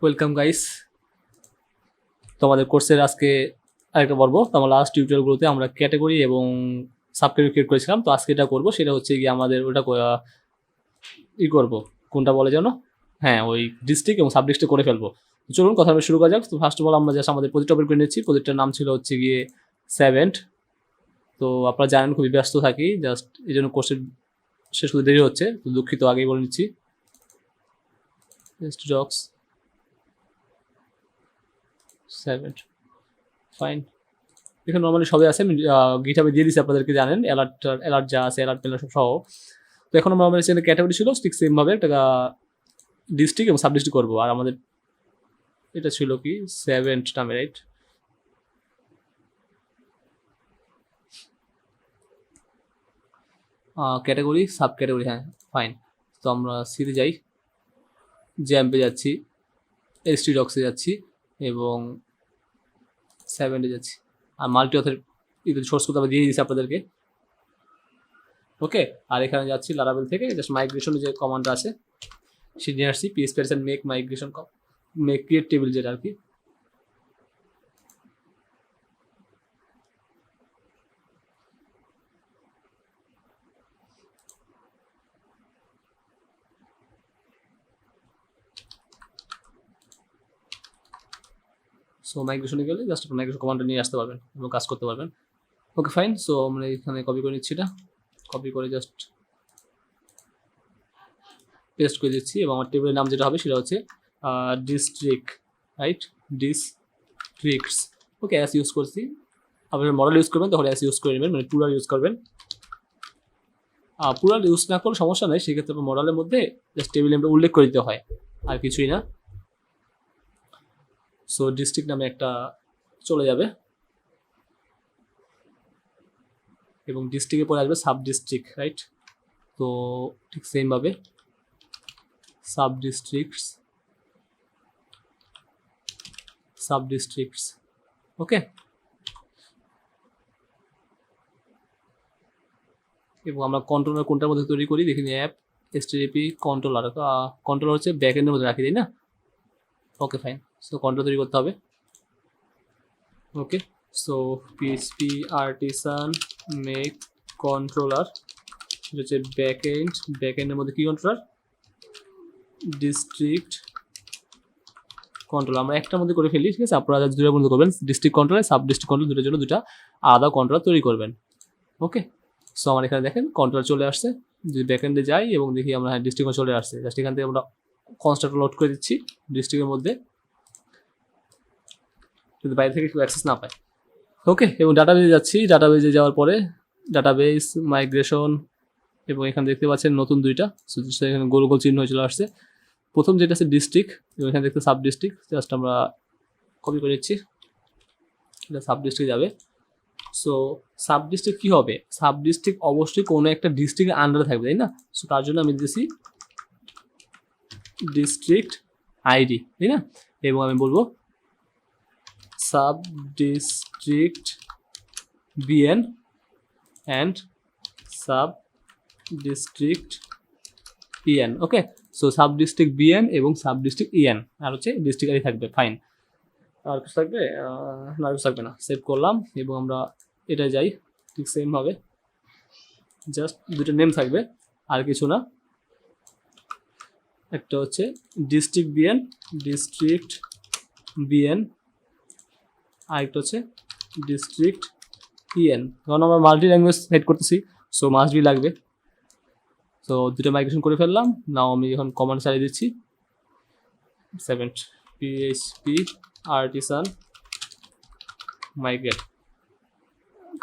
Welcome guys. তোমাদের কোর্সের আজকে আরেকটা পর্ব। তো আমরা লাস্ট টিউটোরিয়ালগুলোতে আমরা ক্যাটাগরি এবং সাব ক্যাটাগরি ক্রিয়েট করেছিলাম। তো আজকে এটা করবো, সেটা হচ্ছে গিয়ে আমাদের ওটা ই করবো, কোনটা বলে যেন, হ্যাঁ ওই ডিস্ট্রিক্ট এবং সাব ডিস্ট্রিক্ট করে ফেলবো। তো চলুন কথা শুরু করা যাক। তো ফার্স্ট অফ অল আমরা জাস্ট আমাদের প্রজেক্ট ওপেন করে নিচ্ছি। প্রজেক্টের নাম ছিল হচ্ছে গিয়ে সেভেন্ট। তো আপনারা জানেন খুবই ব্যস্ত থাকি, জাস্ট এই জন্য কোর্সের শেষ করতে দেরি হচ্ছে, তো দুঃখিত, আগেই বলে নিচ্ছি। Docs seventh, fine. এখানে নর্মালি সবই আছে, আমি গিটহাবে দিয়ে দিচ্ছি, আপনাদেরকে জানেন অ্যালার্ট যা আছে, অ্যালার্ট পেলার সব সহ। তো এখন আমরা আমাদের সেখানে ক্যাটাগরি ছিল ঠিক সেমভাবে একটা ডিস্ট্রিক্ট এবং সাব ডিস্ট্রিক্ট করবো। আর আমাদের এটা ছিল কি সেভেন্ট নামে, রাইট? ক্যাটাগরি সাব ক্যাটাগরি, হ্যাঁ ফাইন। তো আমরা সিতে যাই, জ্যাম্পে যাচ্ছি, এসটি ডক্সে যাচ্ছি এবং সেভেন্টে যাচ্ছি। আর মাল্টি অথের সোর্স কোড আমরা দিয়ে দিচ্ছি আপনাদেরকে, ওকে। আর এখানে যাচ্ছি লারাবেল থেকে জাস্ট মাইগ্রেশনের যে কমান্ড আছে সেটা নিয়ে আসছি, PSP make migration make create table, যেটা আর কি। সো মাইগ্রেশনে গেলে জাস্ট আপনি মাইগ্রেশন কমান্ডটা নিয়ে আসতে পারবেন এবং কাজ করতে পারবেন, ওকে ফাইন। সো আমরা এখানে কপি করে নিচ্ছি, এটা কপি করে জাস্ট পেস্ট করে দিচ্ছি এবং আমার টেবিলের নাম যেটা হবে সেটা হচ্ছে ডিস্ট্রিক্ট, রাইট? ডিস্ট্রিক্টস, ওকে। অ্যাস ইউজ করছি, আপনি মডেল ইউজ করবেন তখন অ্যাস ইউজ করে নেবেন, মানে প্লুরাল ইউজ করবেন। প্লুরাল ইউজ না করলে সমস্যা নেই, সেক্ষেত্রে মডেলের মধ্যে জাস্ট টেবিল নেমটা উল্লেখ করে দিতে হয়, আর কিছুই না। সো ডিস্ট্রিক্ট নামে একটা চলে যাবে এবং ডিস্ট্রিক্টের পরে আসবে সাব ডিস্ট্রিক্ট, রাইট? তো ঠিক সেমভাবে সাব ডিস্ট্রিক্টস, ওকে। এবং আমরা কন্ট্রোলার কোনটার মধ্যে তৈরি করি দেখি, অ্যাপ এসটিডিপি কন্ট্রোলার। কন্ট্রোলার হচ্ছে ব্যাক এন্ডের মধ্যে রাখি, তাই না? Okay fine. সো কন্ট্রোল তৈরি করতে হবে, okay. So PSP artisan make controller, এটা হচ্ছে ব্যাক এন্ডের মধ্যে কি কন্ট্রোলার, ডিস্ট্রিক্ট কন্ট্রোল। আমরা একটার মধ্যে করে ফেলি, ঠিক আছে? আপনারা দুটোর মধ্যে করবেন, district control sub district control, দুটোর জন্য দুটা আলাদা কন্ট্রোলার তৈরি করবেন, ওকে। সো আমার এখানে দেখেন কন্ট্রোল চলে আসছে। যদি ব্যাকএন্ডে যাই এবং দেখি আমরা ডিস্ট্রিক্ট চলে আসছে, জাস্ট এখান থেকে আমরা কনস্ট্রাক্টর লোড করে দিচ্ছি ডিস্ট্রিক্টের মধ্যে, যদি বাইরে থেকে কেউ অ্যাক্সেস না পায়, ওকে। এবং ডাটাবেজে যাচ্ছি, ডাটাবেজে যাওয়ার পরে ডাটাবেস মাইগ্রেশন, এবং এখানে দেখতে পাচ্ছেন নতুন দুইটা, এখানে গোল গোল চিহ্ন চলে আসছে। প্রথম যেটা আছে ডিস্ট্রিক্ট, এবং এখানে দেখতে সাব ডিস্ট্রিক্ট, জাস্ট আমরা কপি করে নিচ্ছি, এটা সাব ডিস্ট্রিক্ট যাবে। সো সাব ডিস্ট্রিক্ট কী হবে, সাব ডিস্ট্রিক্ট অবশ্যই কোনো একটা ডিস্ট্রিক্টের আন্ডারে থাকবে, তাই না? সো তার জন্য আমি দিয়েছি ডিস্ট্রিক্ট আইডি, তাই না? এবং আমি বলবো sub district BN and sub district EN, okay. So sub district BN এবং সাব ডিস্ট্রিক্ট ইএন, আর হচ্ছে ডিস্ট্রিক্ট আইডি থাকবে, ফাইন। আর কিছু থাকবে না, কিছু থাকবে না। সেভ করলাম এবং আমরা এটা যাই, ঠিক সেমভাবে জাস্ট দুটো নেম থাকবে, আর কিছু না। একটা হচ্ছে ডিস্ট্রিক্ট বিএন, আরেকটা হচ্ছে ডিস্ট্রিক্ট ইএন। কারণ আমরা মাল্টি ল্যাঙ্গুয়েজ সেট করতেছি, সো মাস্ট বি লাগবে। তো দুটো মাইগ্রেশন করে ফেললাম। নাও আমি এখন কমান্ড চালিয়ে দিচ্ছি, সেভেন্ট পিএইচপি আর্টিসান মাইগ্রেট।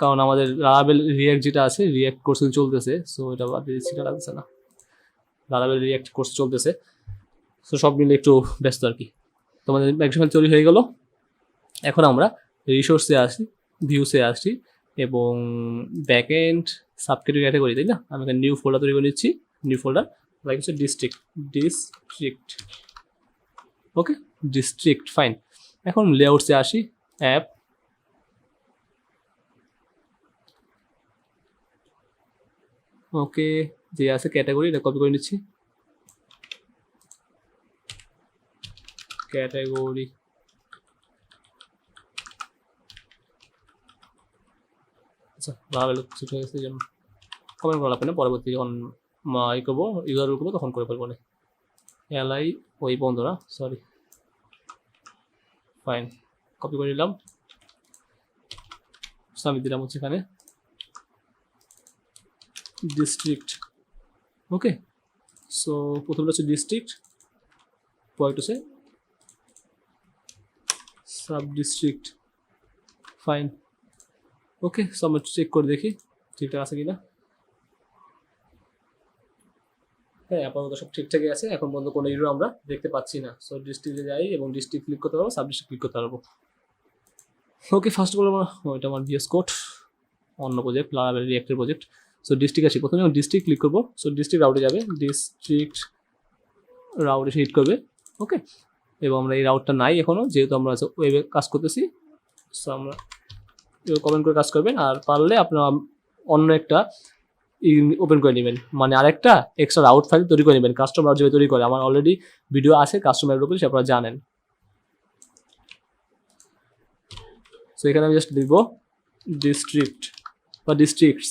কারণ আমাদের লারাবেল রিয়াক্ট যেটা আছে, রিয়াক্ট কোর্স চলতেছে, সো এটা বাদ দিয়ে দিচ্ছি, এটা লাগছে না, লারাবেল রিয়াক্ট কোর্স চলতেছে, সো সব মিলে একটু ব্যস্ত আর কি। তোমাদের মাইগ্রেশন তৈরি হয়ে গেল। এখন আমরা রিসোর্সে আসি, ভিউসে আসি এবং ব্যাকএন্ড সাবক্যাটাগরি ক্যাটাগরি, তাই না? আমি এখানে নিউ ফোল্ডার তৈরি করে নিচ্ছি, নিউ ফোল্ডার লাইক হচ্ছে ডিস্ট্রিক্ট, ওকে, ডিস্ট্রিক্ট, ফাইন। এখন লেআউটসে আসি, অ্যাপ, ওকে, যে আছে ক্যাটাগরি, এটা কপি করে নিচ্ছি, ক্যাটাগরি, আচ্ছা লারাবেল সেট হয়ে গেছে, এই জন্য কমেন্ট করা লাগবে না, পরবর্তী যখন ই করবো ইউজার করবো তখন করে ফেলবো না। এলাই ওই বন্ধুরা, সরি, ফাইন, কপি করে নিলাম। আমি দিলাম হচ্ছে এখানে ডিস্ট্রিক্ট। ওকে, সো প্রথমটা হচ্ছে ডিস্ট্রিক্ট, পরেরটা হচ্ছে সাব ডিস্ট্রিক্ট। ফাইন, ওকে, সো আমরা চেক করে দেখি ঠিকঠাক আছে কিনা। হ্যাঁ, আপাতত সব ঠিকঠাকই আছে, এখন পর্যন্ত কোনো ইরর আমরা দেখতে পাচ্ছি না। সো ডিস্ট্রিক্টে যাই এবং ডিস্ট্রিক্ট ক্লিক করতে পারবো, সাব ডিস্ট্রিক্ট ক্লিক করতে পারবো। ওকে, ফার্স্ট বলবো ওইটা আমার ভিএস কোড, অন্য প্রজেক্ট, লারাবেল রিঅ্যাক্টের প্রজেক্ট। সো ডিস্ট্রিক্ট আসি, প্রথমে আমি ডিস্ট্রিক্ট ক্লিক করবো। সো ডিস্ট্রিক্ট রাউটে যাবে, ডিস্ট্রিক্ট রাউটে হিট করবে। ওকে, এবং আমরা এই রাউটটা নাই এখনও, যেহেতু আমরা ওয়েবে কাজ করতেছি। সো আমরা কমেন্ট করে কাজ করবেন, আর পারলে আপনারা অন্য একটা ওপেন করে নেবেন, মানে আরেকটা এক্সট্রা রাউট ফাইল তৈরি করে নেবেন। কাস্টমার যেভাবে তৈরি করে, আমার অলরেডি ভিডিও আছে কাস্টমারের উপরে, সে আপনারা জানেন। সো এখানে আমি জাস্ট দিব ডিস্ট্রিক্ট বা ডিস্ট্রিক্টস।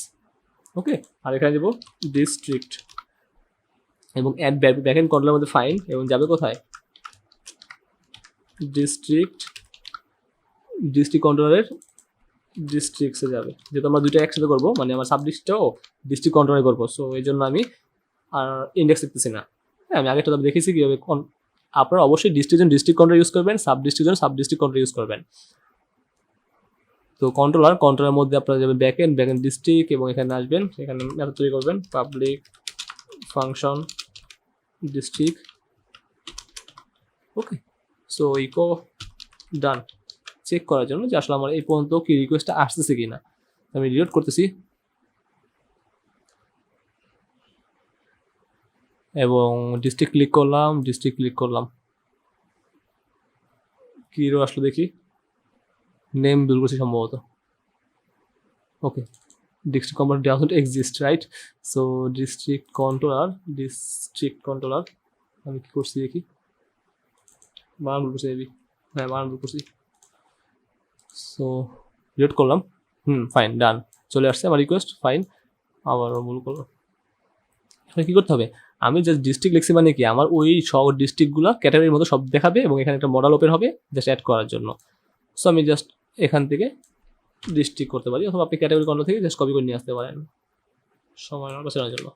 ওকে, আর এখানে দেবো ডিস্ট্রিক্ট এবং অ্যাড ব্যাকএন্ড কন্ট্রোলের মধ্যে ফাইন, এবং যাবে কোথায়, ডিস্ট্রিক্ট কন্ট্রোলারের ডিস্ট্রিক্টসে যাবে, যেহেতু আমরা দুইটা একসাথে করবো, মানে আমার সাব ডিস্ট্রিক্টটাও ডিস্ট্রিক্ট কন্ট্রোলে করবো। সো এই জন্য আমি আর ইন্ডেক্স লিখতেছি না। হ্যাঁ, আমি আগেটা দেখেছি কীভাবে। আপনারা অবশ্যই ডিস্ট্রিক্ট কন্ট্রোল ইউজ করবেন, সাব ডিস্ট্রিক্ট কন্ট্রোল ইউজ করবেন। তো কন্ট্রোলের মধ্যে আপনারা যাবেন ব্যাকএন্ড ডিস্ট্রিক্ট, এবং এখানে আসবেন, এখানে মেথড তৈরি করবেন পাবলিক ফাংশন ডিস্ট্রিক্ট। ওকে, সো ইকো ডান, চেক করার জন্য যে আসলে আমার এই পর্যন্ত কি রিকোয়েস্টটা আসতেছে কিনা। আমি রিলোড করতেছি এবং ডিস্ট্রিক্ট ক্লিক করলাম, কি রো আসলো দেখি, নেম ভুল করছি সম্ভবত। Okay, district controller doesn't exist, right? So district controller আমি কি করছি দেখি, বানান ভুল করছি মেবি, হ্যাঁ বানান ভুল করছি। সো রিলোড করলাম, ফাইন, ডান, চলে আসছে আমার রিকোয়েস্ট, ফাইন। আবার ভুল করলাম, এখানে কী করতে হবে, আমি জাস্ট ডিস্ট্রিক্ট লিখছি, মানে কি আমার ওই সব ডিস্ট্রিক্টগুলো ক্যাটাগরির মতো সব দেখাবে, এবং এখানে একটা মডেল ওপেন হবে জাস্ট অ্যাড করার জন্য। সো আমি জাস্ট এখান থেকে ডিস্ট্রিক্ট করতে পারি, অথবা আপনি ক্যাটাগরি কন্ট্রোল থেকে জাস্ট কপি করে নিয়ে আসতে পারেন সময় বাঁচানোর জন্য।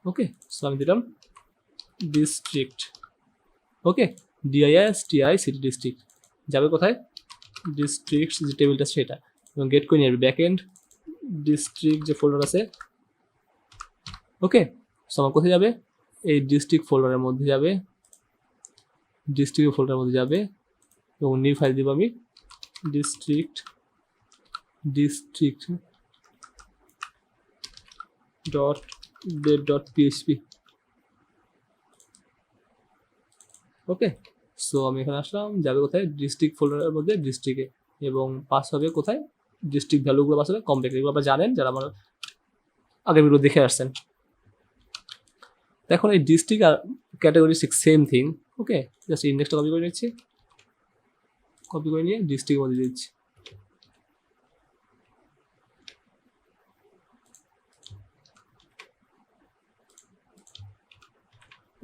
ওকে, সো আমি দিলাম ডিস্ট্রিক্ট। ওকে, DISTRICT ডিস্ট্রিক্ট, যাবে কোথায়, ডিস্ট্রিক্ট যে টেবিলটা সেটা, এবং গেট করে নিয়ে আসবে ব্যাকএন্ড ডিস্ট্রিক্ট যে ফোল্ডার আছে। ওকে, সো আমার কোথায় যাবে, এই ডিস্ট্রিক্ট ফোল্ডারের মধ্যে যাবে, এবং নিউ ফাইল দিব আমি ডিস্ট্রিক্ট .deb.php। ওকে, সো আমি এখানে আসলাম, যাবে কোথায়, ডিস্ট্রিক্ট ফোল্ডারের মধ্যে ডিস্ট্রিক্টে, এবং পাস হবে কোথায়, ডিস্ট্রিক্ট ভ্যালুগুলো পাস হবে কমপ্লিট। এগুলো আপনারা জানেন যারা আমার আগের ভিডিও দেখে আসছেন। এখন এই ডিস্ট্রিক্ট আর ক্যাটাগরি সেম থিং। ওকে, জাস্ট ইন্ডেক্সটা কপি করে নিচ্ছি, কপি করে নিয়ে ডিস্ট্রিক্টের মধ্যে দিচ্ছি।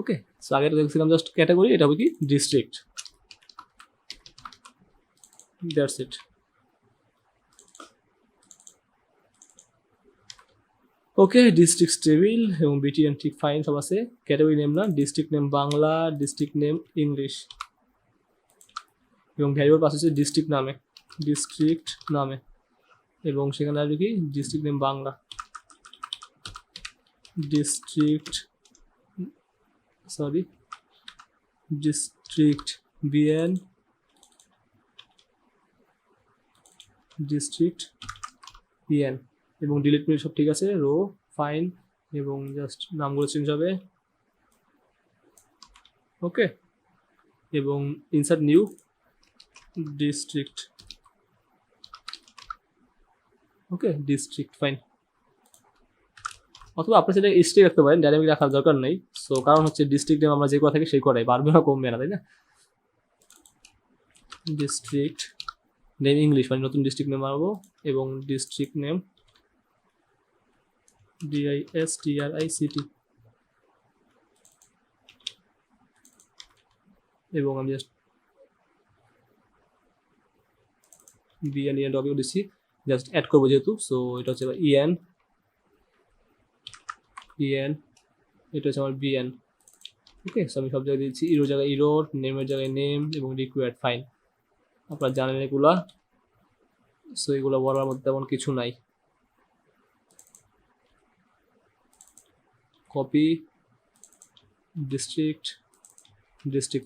ওকে, সো আগে দেখছিলাম জাস্ট ক্যাটাগরি, এটা হবে কি district, that's it. Okay, district table এবং BTN ঠিক ফাইন সব আছে। ক্যাটাগরি নেম না, district name Bangla, district name English, এবং ভ্যারিয়েবল পাস হচ্ছে ডিস্ট্রিক্ট নামে, এবং সেখানে আসবে কি district name Bangla, district BN district PN, এবং ডিলিট করে সব ঠিক আছে, রো ফাইন, এবং জাস্ট নামগুলো চেঞ্জ হবে। ওকে, এবং ইনসার্ট নিউ ডিস্ট্রিক্ট। ওকে, ডিস্ট্রিক্ট ফাইন। অথবা আপনি সেটা স্ট্রিক রাখতে পারেন, ডাইনামিক রাখার দরকার নেই। সো কারণ হচ্ছে ডিস্ট্রিক্ট নেম আমরা যে করা থাকি সেই করাই, বাড়বে না কমবে না, তাই না? ডিস্ট্রিক্ট নেম ইংলিশ মানে নতুন ডিস্ট্রিক্ট নেম মারবো, এবং ডিস্ট্রিক্ট নেম DISTRICT, এবং আমি জাস্ট BN দিচ্ছি, জাস্ট অ্যাড করবো যেহেতু। সো এটা হচ্ছে EN, এটা হচ্ছে আমার BN। ওকে, সো আমি সব জায়গায় দিচ্ছি, ইরোর জায়গায় ইরোর, নেমের জায়গায় নেম, এবং রিকোয়ার্ড ফাইন। আপনারা জানেন এগুলা। সো এগুলো বলার মধ্যে তেমন কিছু নাই। কপি, ডিস্ট্রিক্ট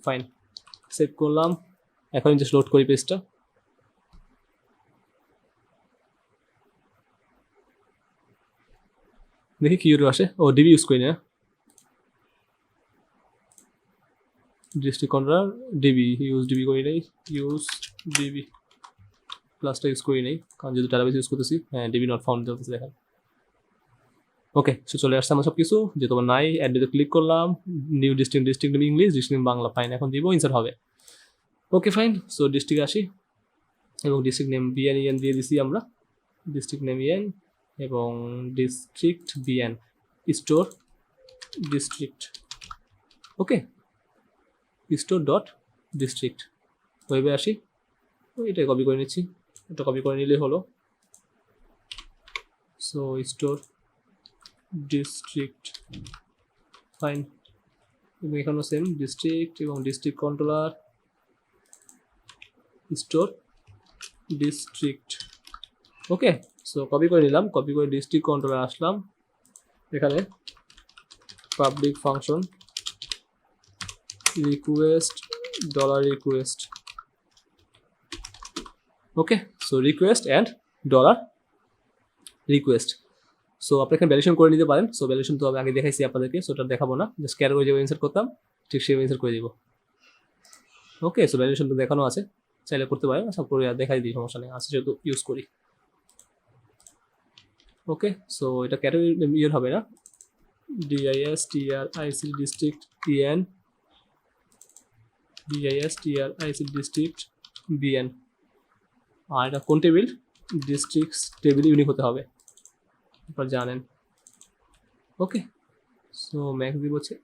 ফাইন, সেভ করলাম। এখন জাস্ট লোড করি পেজটা। দেখি কি আসে। ও ডিবি ইউজ করি না, ডিস্ট্রিক্ট কন্ট্রোলার ডিবি করি নাই, ইউজ ডিবি প্লাসটা ইউজ করি নাই, কারণ যেহেতু ডাটাবেস ইউজ করতেছি। হ্যাঁ, ডিবি নট ফাউন্ড চলতেছে দেখেন। ওকে, সো চলে আসছে আমার সব কিছু, যেহেতু আমার নাই। অ্যাড্রেসে ক্লিক করলাম, new district name English, district name Bangla, fine. এখন দিব, ইনসার্ট হবে। ওকে ফাইন, সো ডিস্ট্রিক্ট আসি, এবং ডিস্ট্রিক্ট নেম BN দিয়ে দিছি আমরা, ডিস্ট্রিক্ট নেম EN, এবং ডিস্ট্রিক্ট BN, স্টোর ডিস্ট্রিক্ট। ওকে, স্টোর ডট ডিস্ট্রিক্ট। ওয়েবে আসি, এটা কপি করে নিচ্ছি, এটা কপি করে নিলেই হলো। সো স্টোর ডিস্ট্রিক্ট ফাইন, এবং এখানেও সেম ডিস্ট্রিক্ট, এবং ডিস্ট্রিক্ট কন্ট্রোলার স্টোর ডিস্ট্রিক্ট। ওকে, সো কপি করে নিলাম, কপি করে ডিস্ট্রিক্ট কন্ট্রোলার আসলাম, এখানে public function request $request। Okay, so request and $request। So আপনি এখানে ভ্যালিডেশন করে নিতে পারেন। সো ভ্যালিডেশন তো আমি আগে দেখাইছি আপনাদেরকে, সো ওটা দেখাবো না, জাস্ট ক্যাটাগরি যেভাবে ইনসার্ট করতাম ঠিক সেভাবে ইনসার্ট করে দিব। ওকে, সো ভ্যালিডেশন তো দেখানো আছে, চাইলে করতে পারেন, সব করে দেখাই দিই, সমস্যা নেই, আছে যেহেতু ইউজ করি। ওকে, সো এটা ক্যাটাগরি ইয়ে হবে না, DISTRIC district EN, DISTRIC district BN। আর এটা কোন টেবিল? ডিস্ট্রিক্ট টেবিল ইউনিক হতে হবে, আপনারা জানেন। ওকে, সো ম্যাক্স দিব হচ্ছে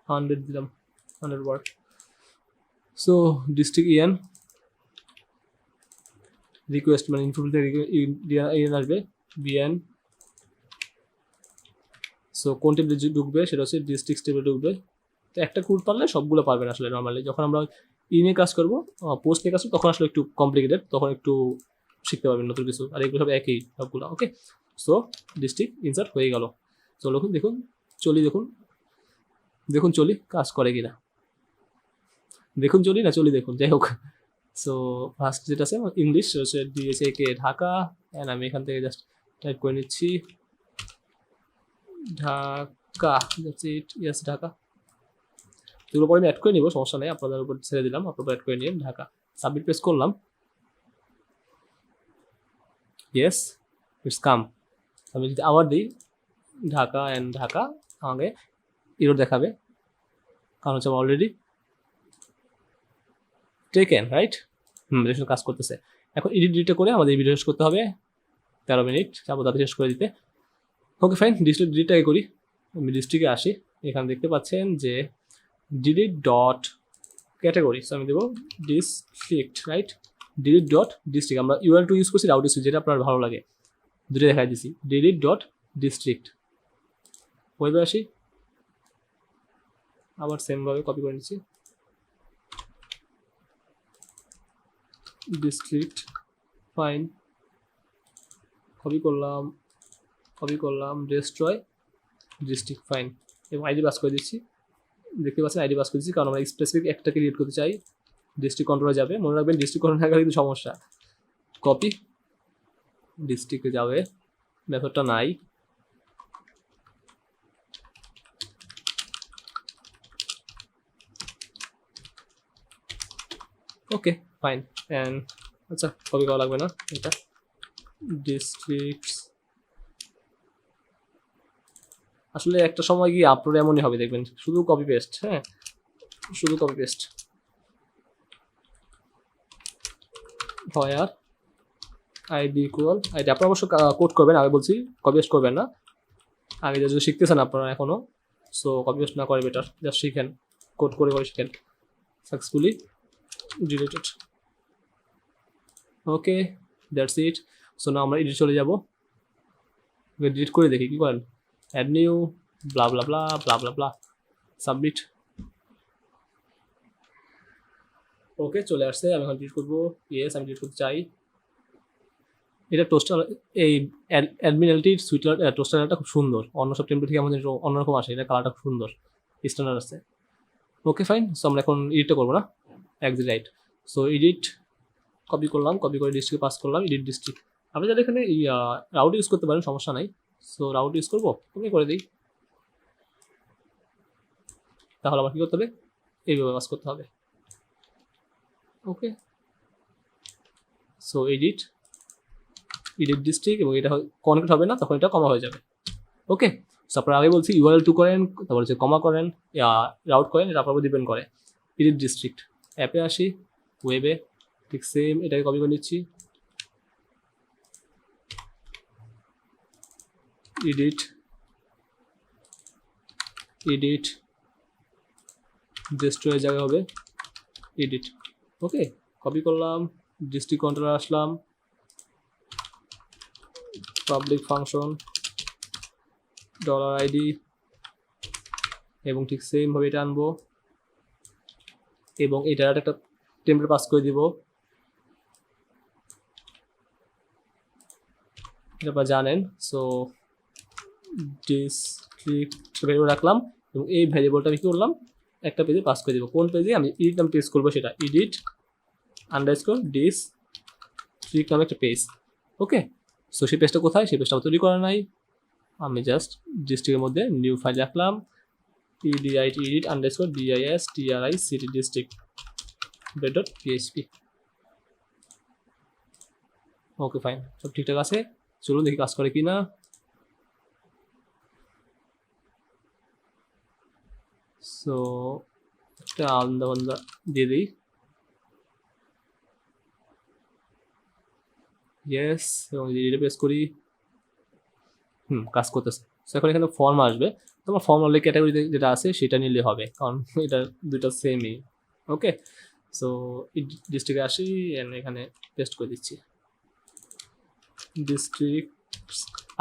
100 দিলাম, 100 word. So district EN request মানে ইনফরমেশন EN আসবে BN। সো কোন টেবিলে ঢুকবে সেটা হচ্ছে ডিস্ট্রিক্ট টেবিলে ঢুকবে। তো একটা কোড পারলে সবগুলো পারবেন আসলে। নর্মালি যখন আমরা নিয়ে কাজ করবো, পোস্ট নিয়ে কাজ করবো, তখন আসলে একটু কমপ্লিকেটেড, তখন একটু শিখতে পারবেন নতুন কিছু, আর এগুলো সব একই সবগুলো। ওকে, সো ডিস্ট্রিক্ট ইনসার্ট হয়ে গেল। চলো দেখুন, দেখুন চলি কাজ করে কিনা, দেখুন চলি না চলি দেখুন, যাই হোক। সো ফার্স্ট যেটা আছে ইংলিশ হচ্ছে DHAK ঢাকা, অ্যান্ড আমি এখান থেকে জাস্ট টাইপ করে নিচ্ছি ঢাকা, ইয়েস ঢাকা। এগুলো পরে আমি অ্যাড করে নিব, সমস্যা নেই, আপনাদের উপর ছেড়ে দিলাম, আপনারা অ্যাড করে নিন ঢাকা। সাবমিট প্রেস করলাম, ইয়েস ইটস কাম। আমি যদি আবার দিই ঢাকা অ্যান্ড ঢাকা, আমাকে এরর দেখাবে, কারণ হচ্ছে অলরেডি টেকেন, রাইট? ভ্যালিডেশন কাজ করতেছে। এখন এডিট করে আমাদের এই ভিডিও শেষ করতে হবে, 13 মিনিট যাবো তাতে শেষ করে দিতে। ওকে ফাইন, ডিলিটটাকে করি। আমি ডিস্ট্রিক্টে আসি, এখানে দেখতে পাচ্ছেন যে ডিলিট ডট ক্যাটাগরি, আমি দেবো district, right? Delete dot district, আমরা URL2 ইউজ করছি, রাউট ইউজ, যেটা আপনার ভালো লাগে, দুটো দেখাই দিছি। ডিলিট ডট ডিস্ট্রিক্ট, ওয়েবে আসি, আবার সেমভাবে কপি করে নিচ্ছি, ডিস্ট্রিক্ট ফাইন, কপি করলাম ডেস্ট্রয় ডিস্ট্রিক্ট ফাইন, এবং আইডি পাস করে দিচ্ছি। দেখতে পাচ্ছেন আইডি পাস করে দিচ্ছি, কারণ আমরা স্পেসিফিক একটা ক্রিয়েট করতে চাই। ডিস্ট্রিক্ট কন্ট্রোলে যাবে, মনে রাখবেন ডিস্ট্রিক্ট কন্ট্রোল না গেলে কিন্তু সমস্যা। কপি, ডিস্ট্রিক্টে যাবে, মেথডটা নাই, ওকে ফাইন, অ্যান্ড আচ্ছা, কপি করা লাগবে না এটা। ডিস্ট্রিক্টস আসলে একটা সময় গিয়ে আপলোড এমনই হবে, দেখবেন শুধু কপি পেস্ট। হ্যাঁ, শুধু কপি পেস্ট। হয় আর আইডি ইকুয়াল আইডি, আপনারা অবশ্য কোড করবেন, আগে বলছি কপি পেস্ট করবেন না। আগে যদি শিখতেছেন আপনারা এখনো, সো কপি পেস্ট না করে বেটার, জাস্ট শিখেন, কোড করে করে শিখেন। Successfully deleted. Okay, that's it. So না আমরা এডিট চলে যাব, ডিলিট করে দেখি কি করেন। অ্যাড নিউ ব্লা ব্লা ব্লা ব্লা ব্লা ব্লা, সাবমিট। ওকে, চলে আসছে। আমি এখন ডিলিট করবো। ইয়েস, আমি ডিলিট করতে চাই। এটা টোস্টার, এই অ্যাডমিনালটির সুইটার টোস্টারটা খুব সুন্দর, অন্য সব টেম্পলেট থেকে আমাদের অন্যরকম আসে, এটা কালারটা খুব সুন্দর, স্ট্যান্ডার্ড আছে। Okay fine. সো আমরা এখন এডিটটা করবো না, exit right. So edit copy করলাম, কপি করে ডিস্ট্রিক্টে পাস করলাম, এডিট ডিস্ট্রিক্ট। আপনি যারা এখানে রাউট ইউজ করতে পারেন, সমস্যা নাই। সো রাউট ইউজ করবো, ওকে করে দিই। তাহলে আমার কী করতে হবে, এইভাবে পাস করতে হবে। ওকে, সো এডিট ডিস্ট্রিক্ট, এবং এটা কনেক্ট হবে না, তখন এটা কমা হয়ে যাবে। ওকে, সো আপনার আগে বলছি ইউআরএল 2 করেন, তারপর হচ্ছে কমা করেন, রাউট করেন, এটা আপনার উপর ডিপেন্ড করে। এডিট ডিস্ট্রিক্ট, অ্যাপে আসি, ওয়েবে, ঠিক সেম এটাকে কপি করে নিচ্ছি। এডিট ডিস্ট্রয়ের জায়গা হবে এডিট। ওকে, কপি করলাম, ডিস্ট্রিক্ট কন্ট্রোলার আসলাম, পাবলিক ফাংশন $id, এবং ঠিক সেমভাবে এটা আনবো, এবং এটার একটা টেম্পলেট পাস করে দিব। এটা আপনারা জানেন। সো ডিস্ট্রিক্ট ভ্যারিয়েবল রাখলাম, এবং এই ভ্যারিয়েবলটা আমি কি করলাম, একটা পেজে পাস করে দিব। কোন পেজে আমি এডিট নাম পেজ করবো, সেটা এডিট আন্ডারস্কোর ডিস্ট্রিক্ট নামে একটা পেজ। ওকে, সো সেই পেজটা কোথায়, সেই পেজটা তৈরি করা নাই, আমি জাস্ট ডিস্ট্রিক্টের মধ্যে নিউ ফাইল রাখলাম, edit underscore district district dot PHP. Okay fine, সব ঠিকঠাক আছে। চলুন দেখি কাজ করে কি না। সো একটা আলাদা দিয়ে দিই, ইয়েস, এবং এডিটে প্রেস করি। কাজ করতেছে। সো এখন এখানে ফর্ম আসবে, তোমার ফর্ম অলরেডি ক্যাটাগরি যেটা আছে সেটা নিলে হবে, কারণ এটা দুটো সেমই। ওকে, সো ডিস্ট্রিক্টে আসি, এখানে পেস্ট করে দিচ্ছি ডিস্ট্রিক্ট।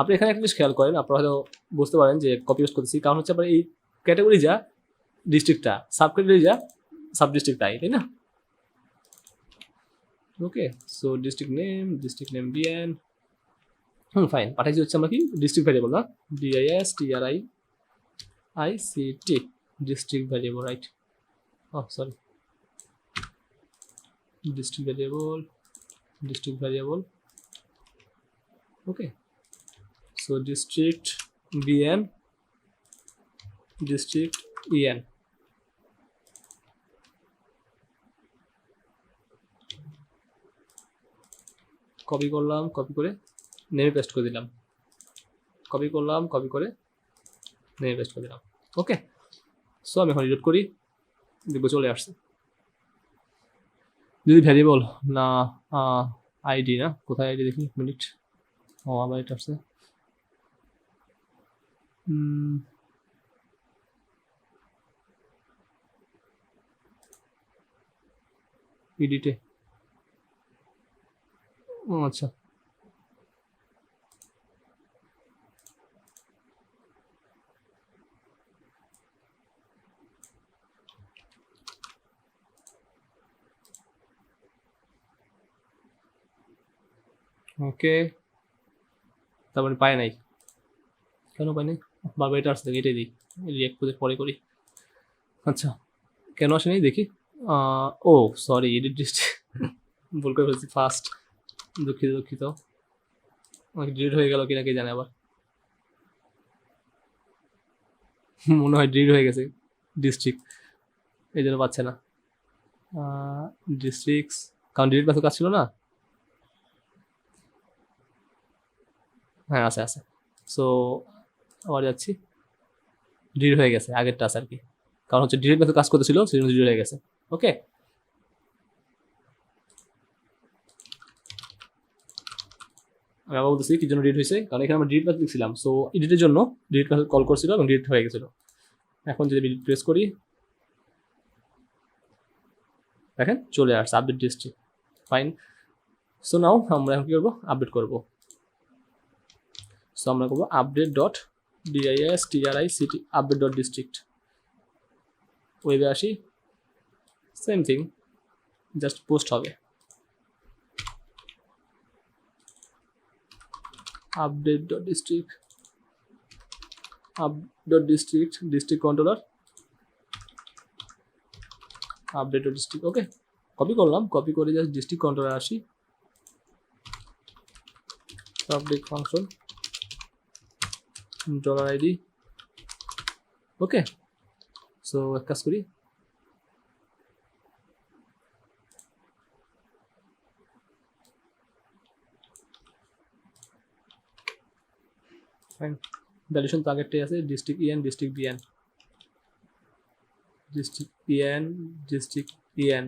আপনি এখানে একটা জিনিস খেয়াল করেন, আপনারা হয়তো বুঝতে পারেন যে কপি পেস্ট করতেছি, কারণ হচ্ছে আপনার এই ক্যাটাগরি যা ডিস্ট্রিক্টটা, সাব ক্যাটাগরি যা সাব ডিস্ট্রিক্ট, তাই না? Okay, so district name BN, fine, পাঠাইছি হচ্ছে আমরা কি ডিস্ট্রিক্ট ভ্যারিয়েবল না, DISTRICT district variable, right? Sorry, district variable. Okay, so district BN district EN. Copy করলাম, কপি করে নেমে পেস্ট করে দিলাম, কপি করলাম, কপি করে নেমে পেস্ট করে দিলাম। ওকে, সো আমি এখন রিলোড করি, দেখবো চলে আসছে। যদি ভ্যারিয়েবল না, আইডি না, কোথায় আইডি দেখি, মিনিট। আবার এটা আসছে, এডিটে। আচ্ছা, ওকে, তারপরে পায় নাই, কেন পাই নাই, বারবার এটা আসছে, এটাই দিই, রিয়াক্ট করে পরে করি। আচ্ছা, কেন আসেনি দেখি। ও সরি, এডিট ডিস্ট্রিক্ট ভুল করে ফেলছি, ফার্স্ট, দুঃখিত। অনেক ডিলিট হয়ে গেল কিনা কে জানে, আবার মনে হয় ডিলিট হয়ে গেছে ডিস্ট্রিক্ট, এই জন্য পাচ্ছে না ডিস্ট্রিক্টস, কারণ ডিলিট পাথর কাজ ছিল না। হ্যাঁ আছে আছে। সো আবার যাচ্ছি, ডিলিট হয়ে গেছে আগেরটা আছে আর কি, কারণ হচ্ছে ডিলিট মেথড কাজ করতেছিল সেই জন্য ডিলিট হয়ে গেছে। ওকে, আমি আবার বলতেছি কি জন্য ডিলিট হয়েছে, কারণ এখানে আমরা ডিলিট মেথড লিখছিলাম, সো এডিটের জন্য ডিলিট মেথড কল করছিল এবং ডিলিট হয়ে গেছিল। এখন যদি ডিলিট প্রেস করি দেখেন চলে আসছে update district. Fine. So now আমরা এখন কি করবো, আপডেট করবো। সো আমরা করবো update dot ডিআইএসটিআরআইসিটি update dot district. ওয়েবে আসি, সেম থিং, জাস্ট পোস্ট হবে update dot district, dot district, district controller update dot district. ওকে, কপি করলাম, কপি করে জাস্ট ডিস্ট্রিক্ট কন্ট্রোলার আসি, পাবলিক ফাংশন ডলার আইডি। ওকে, সো এক কাজ করি, ফাইন। ভ্যালুয়েশন তো আগেরটাই আছে, district EN, district BN, district EN, district EN,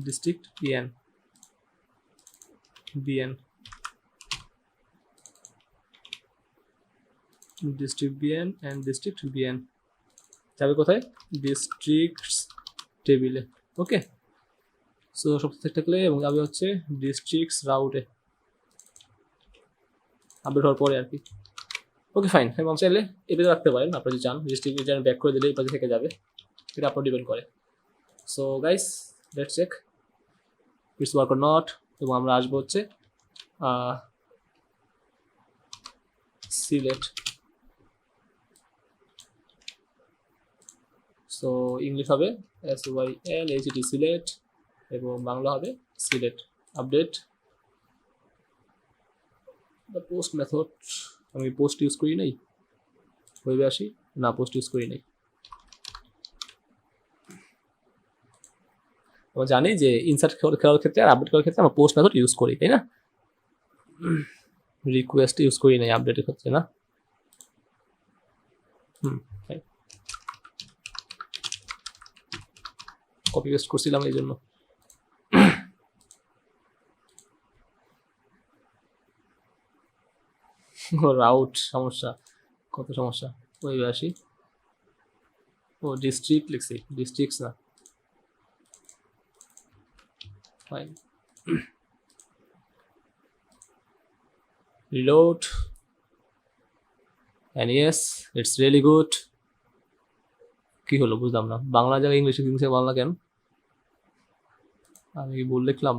district EN, BN, district BN and district BN যাবে কোথায়, ডিস্ট্রিক্টস টেবিলে। ওকে, সো সব থাকলে এবং যাবে হচ্ছে ডিস্ট্রিক্টস রাউটে আপডেট হওয়ার পরে আর কি। ওকে ফাইন, এবং চাইলে এটা রাখতে পারেন আপনারা যদি চান, ডিস্ট্রিক্ট ব্যাক করে দিলে এই পাশে থেকে যাবে, এটা আপনার ডিপেন্ড করে। So guys let's check it's work or not, এবং আমরা আসবো হচ্ছে সিলেট। সো ইংলিশ হবে SYLHT সিলেট, এবং বাংলা হবে Sylhet. Update the post method, আমি পোস্ট ইউজ করি নাই, ওয়েবে আসি, না পোস্ট ইউজ করি নাই। আমরা জানি যে ইনসার্ট করার ক্ষেত্রে আর আপডেট করার ক্ষেত্রে আমরা পোস্ট মেথড ইউজ করি, তাই না? রিকোয়েস্ট ইউজ করি নাই আপডেটের ক্ষেত্রে, না? কপি পেস্ট করছিলাম এই জন্য। রাউট সমস্যা, কত সমস্যা। ওয়েবে আসি, ও ডিস্ট্রিক্ট লিখছি, ডিস্ট্রিক্টস না। Fine, reload, and yes it's really good। কি হলো বুঝলাম না, বাংলা জায়গায় ইংলিশে বাংলা কেন, আমি ভুল লিখলাম।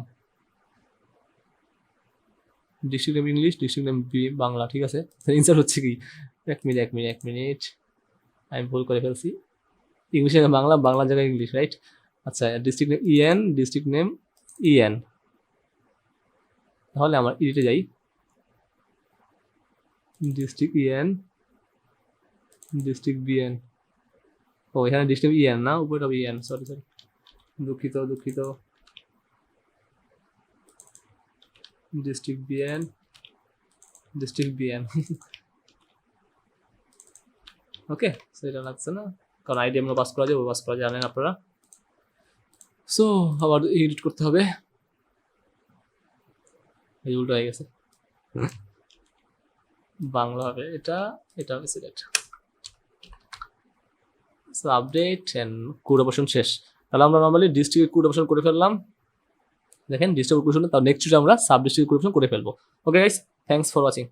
District name English, district name Bangla, ঠিক আছে। ইনসার্ট হচ্ছে কি, এক মিনিট আমি ভুল করে ফেলছি, ইংলিশে বাংলা, বাংলা জায়গায় ইংলিশ, রাইট। আচ্ছা, district name EN, district name EN, তাহলে আমার ইডিটে যাই, ডিস্ট্রিক্ট ইএন, ডিস্ট্রিক্ট বিএন, ও এখানে ডিস্ট্রিক্ট ইএন না, উপরে ইএন, সরি দুঃখিত, district BN, district BN. Okay, সেটা লাগছে না, কারণ আইডি আমরা পাস করা যাবে, পাস করা জানেন আপনারা। সো আবার এডিট করতে হবে, এই উল্টো হয়ে গেছে, বাংলা হবে এটা, এটা হবে select. So update end code operation শেষ। তাহলে আমরা নর্মালি ডিস্ট্রিক্ট কোড অপারেশন করে ফেললাম, দেখেন ডিস্ট্রিক্ট কোড অপারেশন, তার নেক্সট আমরা সাব ডিস্ট্রিক্ট কোড অপারেশন করে ফেলবো। Okay guys, thanks for watching.